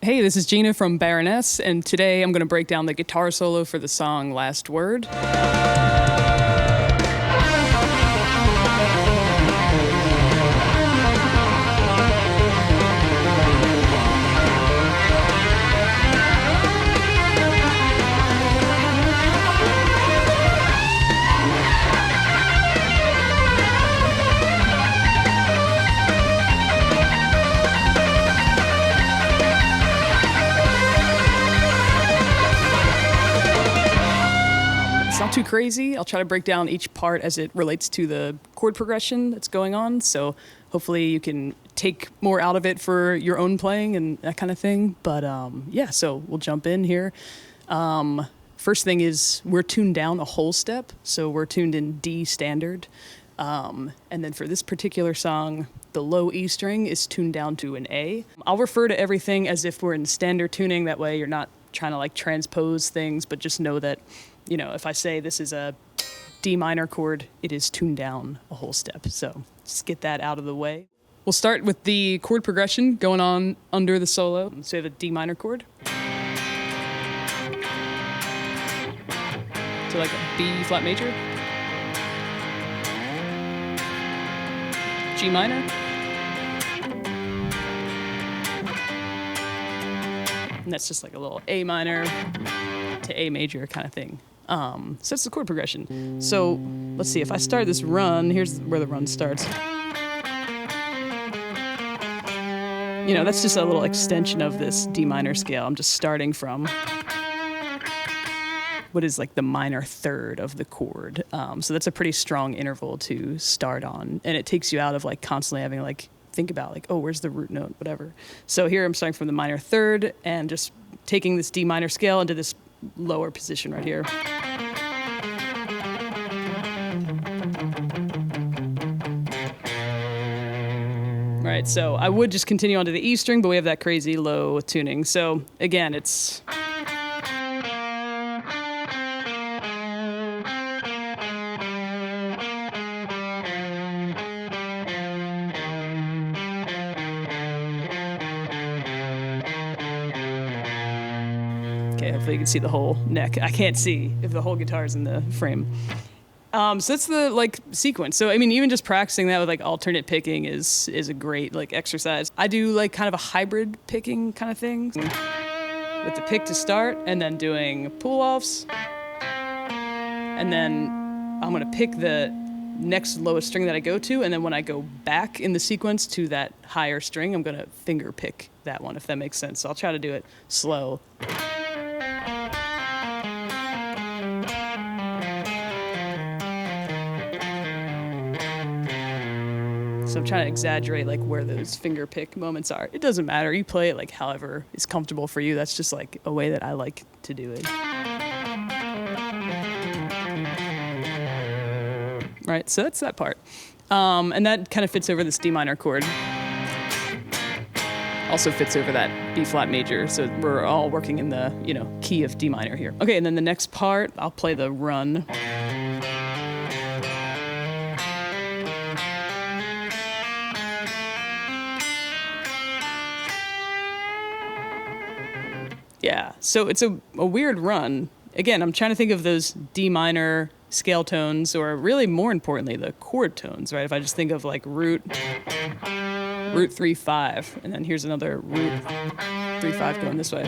Hey, this is Gina from Baroness, and today I'm going to break down the guitar solo for the song Last Word. It's not too crazy. I'll try to break down each part as it relates to the chord progression that's going on. So hopefully you can take more out of it for your own playing and that kind of thing. But yeah, so we'll jump in here. First thing is we're tuned down a whole step. So we're tuned in D standard. And then for this particular song, the low E string is tuned down to an A. I'll refer to everything as if we're in standard tuning. That way you're not trying to like transpose things, but just know that, you know, if I say this is a D minor chord, it is tuned down a whole step. So just get that out of the way. We'll start with the chord progression going on under the solo. So we have a D minor chord. To like a B flat major. G minor. And that's just like a little A minor to A major kind of thing. So that's the chord progression. So let's see, if I start this run, here's where the run starts. You know, that's just a little extension of this D minor scale. I'm just starting from what is like the minor third of the chord. So that's a pretty strong interval to start on. And it takes you out of like constantly having like, think about like, oh, where's the root note, whatever. So here I'm starting from the minor third and just taking this D minor scale into this lower position right here. Right, so I would just continue onto the E string, but we have that crazy low tuning. So again, it's... Okay, hopefully you can see the whole neck. I can't see if the whole guitar is in the frame. So that's the like sequence. So I mean, even just practicing that with like alternate picking is a great like exercise. I do like kind of a hybrid picking kind of thing with the pick to start, and then doing pull-offs, and then I'm gonna pick the next lowest string that I go to, and then when I go back in the sequence to that higher string, I'm gonna finger pick that one, if that makes sense. So I'll try to do it slow. So I'm trying to exaggerate like where those finger pick moments are. It doesn't matter. You play it like however is comfortable for you. That's just like a way that I like to do it. Right, so that's that part. And that kind of fits over this D minor chord. Also fits over that B flat major. So we're all working in the, you know, key of D minor here. Okay, and then the next part, I'll play the run. Yeah, so it's a weird run. Again, I'm trying to think of those D minor scale tones, or really more importantly, the chord tones, right? If I just think of like root 3, 5, and then here's another root 3, 5 going this way.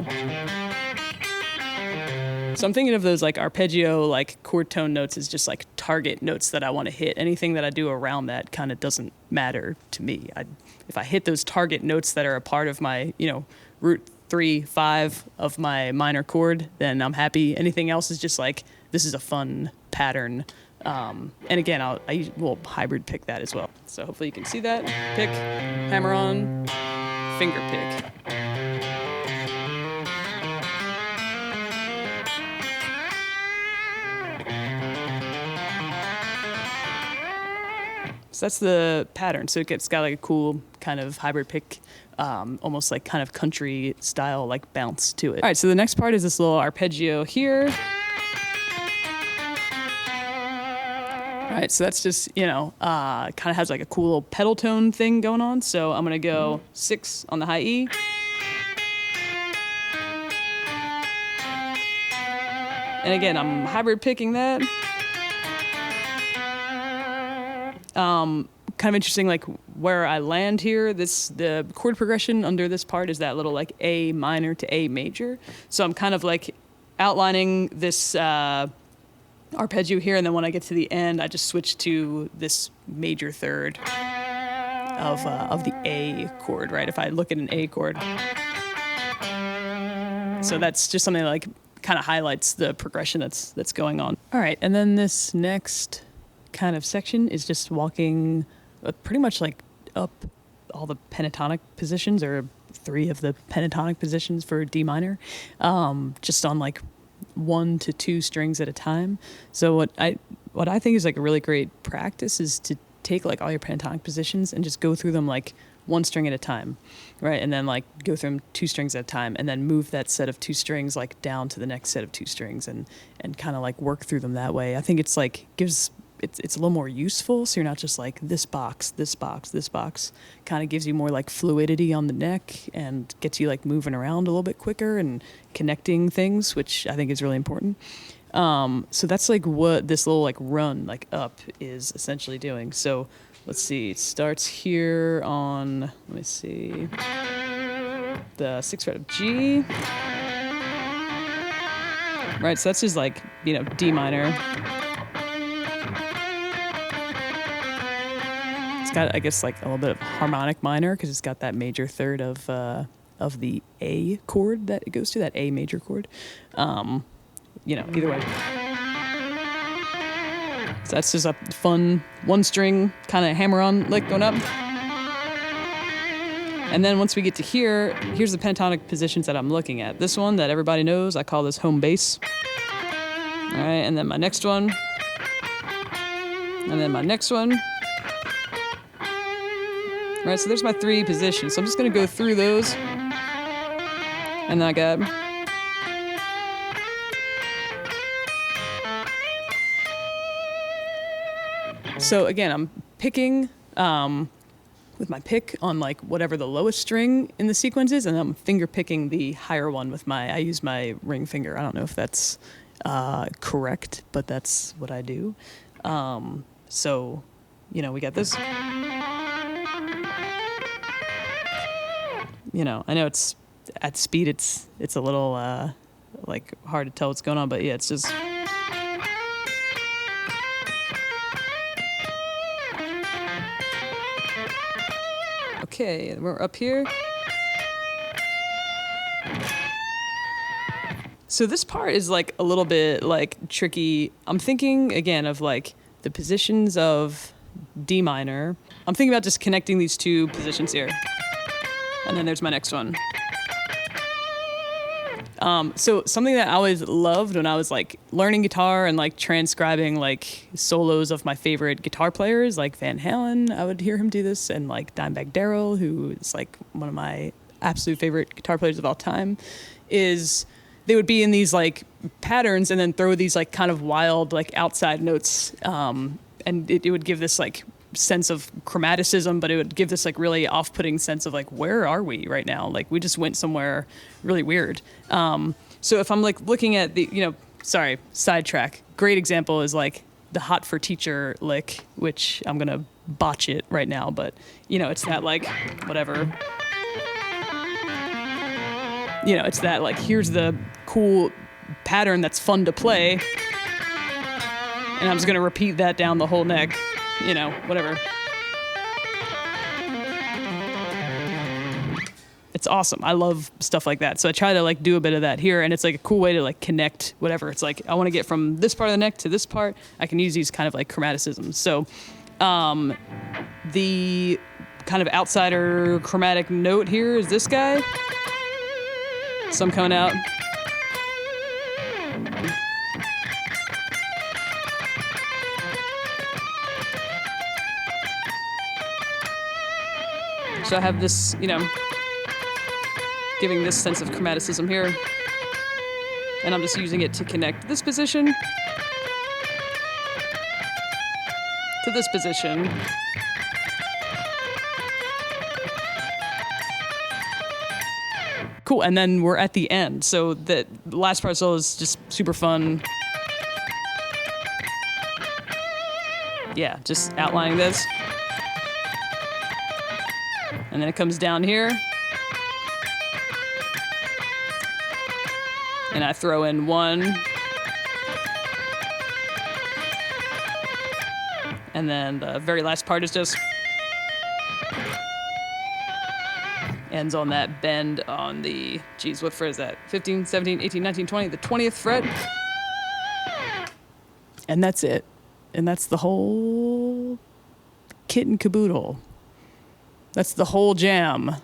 So I'm thinking of those like arpeggio, like chord tone notes as just like target notes that I want to hit. Anything that I do around that kind of doesn't matter to me. If I hit those target notes that are a part of my, you know, root 3, 5 of my minor chord, then I'm happy. Anything else is just like, this is a fun pattern. And again, I will hybrid pick that as well. So hopefully you can see that. Pick, hammer on, finger pick. So that's the pattern. So it's got like a cool kind of hybrid pick, almost like kind of country style, like bounce to it. All right, so the next part is this little arpeggio here. All right, so that's just, you know, kind of has like a cool little pedal tone thing going on. So I'm gonna go 6 on the high E, And again, I'm hybrid picking that. Kind of interesting, like where I land here. The chord progression under this part is that little like A minor to A major. So I'm kind of like outlining this arpeggio here, and then when I get to the end, I just switch to this major third of the A chord, right? If I look at an A chord. So that's just something that like kind of highlights the progression that's going on. All right, and then this next kind of section is just walking pretty much like up all the pentatonic positions, or 3 of the pentatonic positions for D minor, just on like 1 to 2 strings at a time. So what I think is like a really great practice is to take like all your pentatonic positions and just go through them like 1 string at a time, right? And then like go through them 2 strings at a time, and then move that set of 2 strings like down to the next set of 2 strings, and kind of like work through them that way. I think it's like it's a little more useful, so you're not just like this box, this box, this box. Kind of gives you more like fluidity on the neck and gets you like moving around a little bit quicker and connecting things, which I think is really important. So that's like what this little like run like up is essentially doing. So let's see, it starts here on, let me see, the 6th fret of G. Right, so that's just like, you know, D minor. It's got, I guess, like a little bit of harmonic minor because it's got that major third of the A chord that it goes to, that A major chord. You know, either way. So that's just a fun 1 string kind of hammer-on lick going up. And then once we get to here, here's the pentatonic positions that I'm looking at. This one that everybody knows, I call this home base. All right, and then my next one. And then my next one. All right, so there's my 3 positions. So I'm just gonna go through those. And then I got... So again, I'm picking with my pick on like whatever the lowest string in the sequence is, and I'm finger picking the higher one with I use my ring finger. I don't know if that's correct, but that's what I do. So, you know, we got this. You know, I know it's at speed, it's a little like hard to tell what's going on, but yeah, it's just. Okay, we're up here. So this part is like a little bit like tricky. I'm thinking again of like the positions of D minor. I'm thinking about just connecting these 2 positions here. And then there's my next one. So something that I always loved when I was like learning guitar and like transcribing like solos of my favorite guitar players, like Van Halen, I would hear him do this, and like Dimebag Darrell, who is like one of my absolute favorite guitar players of all time, is they would be in these like patterns and then throw these like kind of wild like outside notes, and it would give this like sense of chromaticism, but it would give this like really off-putting sense of like, where are we right now? Like we just went somewhere really weird. So if I'm like looking at the, you know, sorry, sidetrack. Great example is like the Hot for Teacher lick, which I'm gonna botch it right now, but you know, it's that like, whatever. You know, it's that like, here's the cool pattern that's fun to play, and I'm just gonna repeat that down the whole neck. You know, whatever. It's awesome. I love stuff like that. So I try to like do a bit of that here, and it's like a cool way to like connect whatever. It's like I want to get from this part of the neck to this part. I can use these kind of like chromaticisms. So the kind of outsider chromatic note here is this guy. So I'm coming out. So I have this, you know, giving this sense of chromaticism here. And I'm just using it to connect this position to this position. Cool. And then we're at the end. So the last part solo is just super fun. Yeah, just outlining this. And then it comes down here. And I throw in 1. And then the very last part is just ends on that bend on the, geez, what fret is that? 15, 17, 18, 19, 20, the 20th fret. And that's it. And that's the whole kit and caboodle. That's the whole jam.